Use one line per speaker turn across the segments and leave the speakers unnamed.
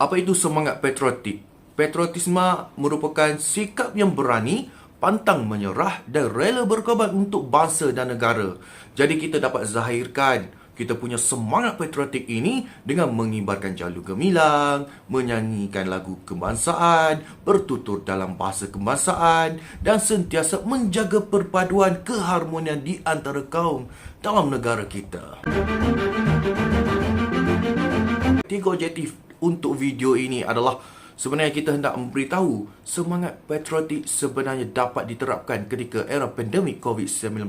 Apa itu semangat patriotik? Patriotisme merupakan sikap yang berani, pantang menyerah dan rela berkorban untuk bangsa dan negara. Jadi kita dapat zahirkan kita punya semangat patriotik ini dengan mengibarkan jalu gemilang, menyanyikan lagu kebangsaan, bertutur dalam bahasa kebangsaan dan sentiasa menjaga perpaduan keharmonian di antara kaum dalam negara kita. 3 objektif untuk video ini adalah sebenarnya kita hendak memberitahu semangat patriotik sebenarnya dapat diterapkan ketika era pandemik COVID-19.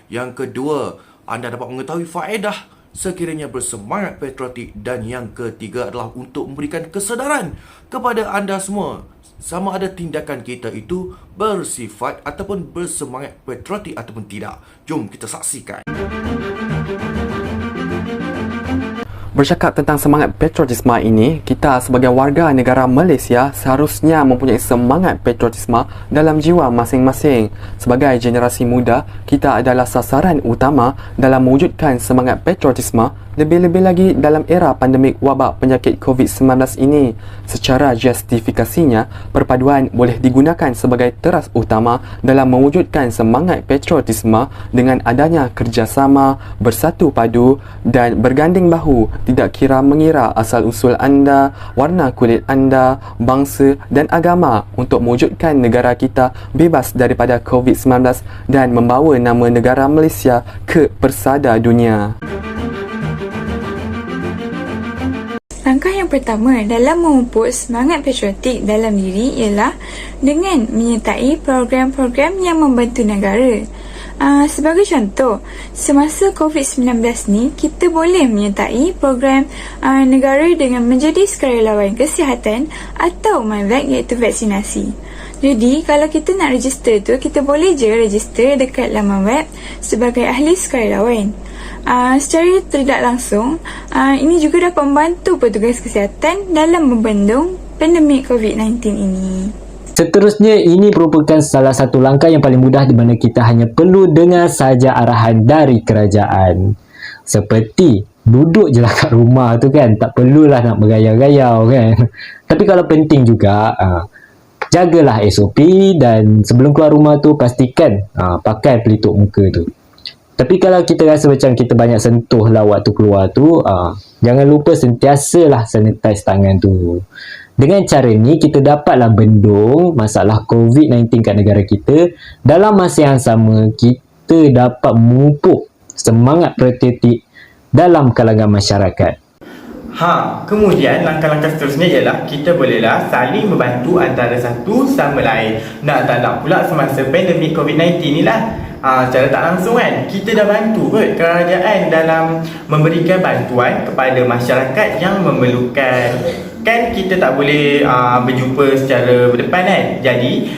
Yang kedua, anda dapat mengetahui faedah sekiranya bersemangat patriotik. Dan yang ketiga adalah untuk memberikan kesedaran kepada anda semua sama ada tindakan kita itu bersifat ataupun bersemangat patriotik ataupun tidak. Jom kita saksikan.
Bercakap tentang semangat patriotisme ini, kita sebagai warga negara Malaysia seharusnya mempunyai semangat patriotisme dalam jiwa masing-masing. Sebagai generasi muda, kita adalah sasaran utama dalam mewujudkan semangat patriotisme, lebih-lebih lagi dalam era pandemik wabak penyakit COVID-19 ini. Secara justifikasinya, perpaduan boleh digunakan sebagai teras utama dalam mewujudkan semangat patriotisme dengan adanya kerjasama, bersatu padu dan berganding bahu, tidak kira mengira asal-usul anda, warna kulit anda, bangsa dan agama untuk mewujudkan negara kita bebas daripada COVID-19 dan membawa nama negara Malaysia ke persada dunia.
Langkah yang pertama dalam memupuk semangat patriotik dalam diri ialah dengan menyertai program-program yang membantu negara. Sebagai contoh, semasa COVID-19 ni, kita boleh menyertai program negara dengan menjadi sukarelawan kesihatan atau MyVac iaitu vaksinasi. Jadi, kalau kita nak register tu, kita boleh je register dekat laman web sebagai ahli sukarelawan. Secara tidak langsung, ini juga dapat membantu petugas kesihatan dalam membendung pandemik COVID-19 ini.
Seterusnya, ini merupakan salah satu langkah yang paling mudah di mana kita hanya perlu dengar saja arahan dari kerajaan. Seperti duduk je lah kat rumah tu kan, tak perlulah nak bergayau-gayau kan. Tapi kalau penting juga, jagalah SOP dan sebelum keluar rumah tu pastikan pakai pelitup muka tu. Tapi kalau kita rasa macam kita banyak sentuh lah waktu keluar tu, jangan lupa sentiasalah sanitize tangan tu. Dengan cara ni, kita dapatlah bendung masalah COVID-19 kat negara kita. Dalam masa yang sama, kita dapat memupuk semangat patriotik dalam kalangan masyarakat.
Kemudian langkah-langkah seterusnya ialah kita bolehlah saling membantu antara satu sama lain. Nak tak nak pula semasa pandemik COVID-19 ni lah, secara tak langsung kan, kita dah bantu kot kerajaan dalam memberikan bantuan kepada masyarakat yang memerlukan. Kan kita tak boleh berjumpa secara berdepan kan. Jadi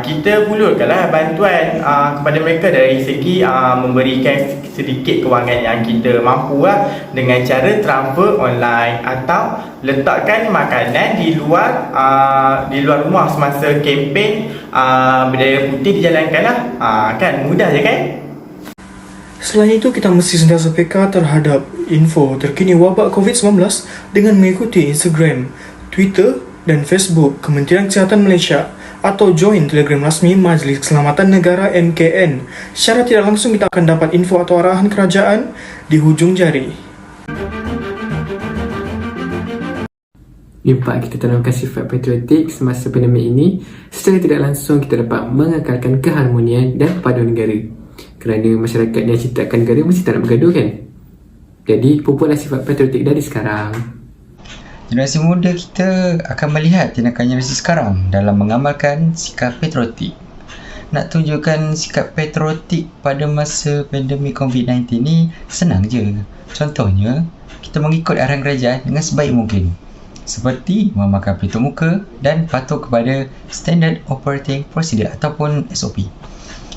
kita hulurkanlah bantuan kepada mereka dari segi memberikan sedikit kewangan yang kita mampu lah, dengan cara transfer online atau letakkan makanan di luar rumah semasa kempen bendera putih dijalankan lah. Kan mudah je kan.
Selain itu, kita mesti sentiasa peka terhadap info terkini wabak COVID-19 dengan mengikuti Instagram, Twitter dan Facebook Kementerian Kesihatan Malaysia atau join Telegram rasmi Majlis Keselamatan Negara MKN. Secara tidak langsung kita akan dapat info atau arahan kerajaan di hujung jari.
Impak kita tanamkan sifat patriotik semasa pandemik ini, secara tidak langsung kita dapat mengekalkan keharmonian dan perpaduan negara. Kerana masyarakat yang ciptakan negara mesti tak nak bergaduh kan. Jadi pupuklah sifat patriotik dari sekarang.
Generasi muda kita akan melihat tindakan generasi sekarang dalam mengamalkan sikap patriotik. Nak tunjukkan sikap patriotik pada masa pandemik COVID-19 ni senang je. Contohnya, kita mengikut arahan kerajaan dengan sebaik mungkin. Seperti memakai pelitup muka dan patuh kepada Standard Operating Procedure ataupun SOP.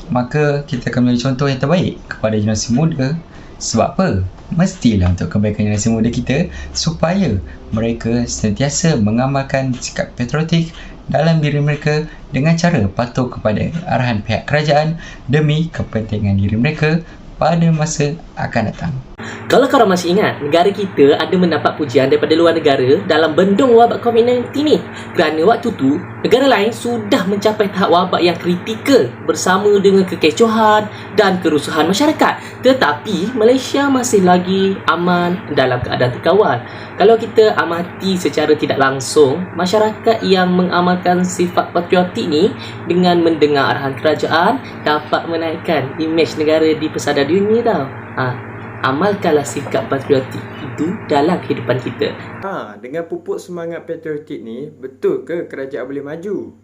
Maka kita akan menjadi contoh yang terbaik kepada generasi muda. Sebab apa? Mestilah untuk kebaikan generasi muda kita supaya mereka sentiasa mengamalkan sikap patriotik dalam diri mereka dengan cara patuh kepada arahan pihak kerajaan demi kepentingan diri mereka pada masa akan datang.
Kalau korang masih ingat, negara kita ada mendapat pujian daripada luar negara dalam bendung wabak COVID-19 ni. Kerana waktu tu, negara lain sudah mencapai tahap wabak yang kritikal bersama dengan kekecohan dan kerusuhan masyarakat. Tetapi, Malaysia masih lagi aman dalam keadaan terkawal. Kalau kita amati secara tidak langsung, masyarakat yang mengamalkan sifat patriotik ni dengan mendengar arahan kerajaan dapat menaikkan imej negara di pesada dunia tau. Amalkanlah sikap patriotik itu dalam kehidupan kita.
Dengan pupuk semangat patriotik ni, betul ke kerajaan boleh maju?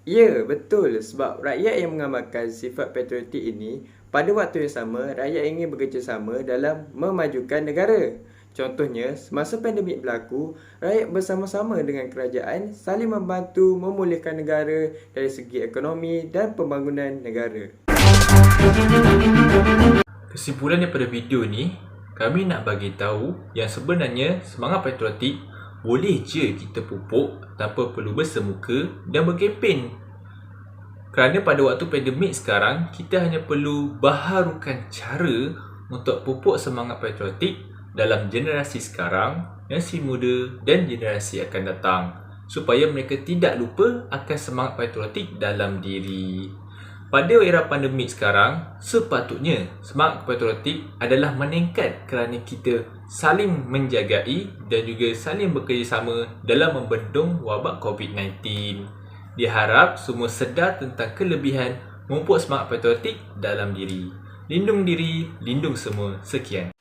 Ya, betul. Sebab rakyat yang mengamalkan sifat patriotik ini, pada waktu yang sama, rakyat ingin bekerjasama dalam memajukan negara. Contohnya, semasa pandemik berlaku, rakyat bersama-sama dengan kerajaan saling membantu memulihkan negara dari segi ekonomi dan pembangunan negara.
Kesimpulan daripada video ni, kami nak bagi tahu yang sebenarnya semangat patriotik boleh je kita pupuk tanpa perlu bersemuka dan berkempen. Kerana pada waktu pandemik sekarang, kita hanya perlu baharukan cara untuk pupuk semangat patriotik dalam generasi sekarang, generasi muda dan generasi akan datang, supaya mereka tidak lupa akan semangat patriotik dalam diri. Pada era pandemik sekarang, sepatutnya semangat patriotik adalah meningkat kerana kita saling menjagai dan juga saling bekerjasama dalam membendung wabak COVID-19. Diharap semua sedar tentang kelebihan memupuk semangat patriotik dalam diri. Lindung diri, lindung semua. Sekian.